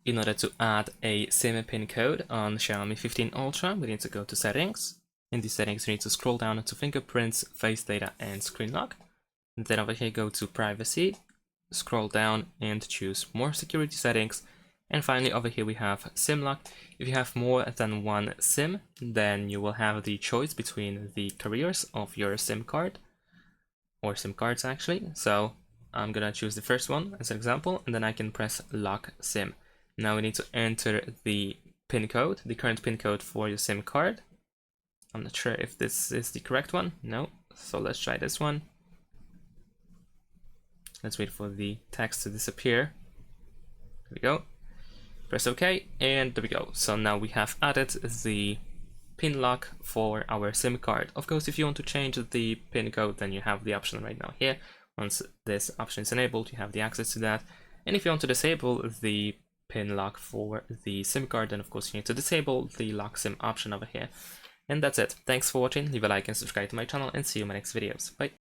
In order to add a SIM pin code on Xiaomi 15 Ultra, we need to go to Settings. In the settings, you need to scroll down to Fingerprints, Face Data, and Screen Lock. And then over here, go to Privacy, scroll down and choose More Security Settings. And finally, over here we have SIM Lock. If you have more than one SIM, then you will have the choice between the carriers of your SIM card, or SIM cards actually. So I'm gonna choose the first one as an example, and then I can press Lock SIM. Now we need to enter the pin code, the current pin code for your SIM card. I'm not sure if this is the correct one. No, so let's try this one. Let's wait for the text to disappear. There we go. Press OK, and there we go. So now we have added the pin lock for our SIM card. Of course, if you want to change the pin code, then you have the option right now here. Once this option is enabled, you have the access to that. And if you want to disable the pin lock for the SIM card, then of course you need to disable the lock SIM option over here. And that's it. Thanks for watching. Leave a like and subscribe to my channel, and see you in my next videos. Bye.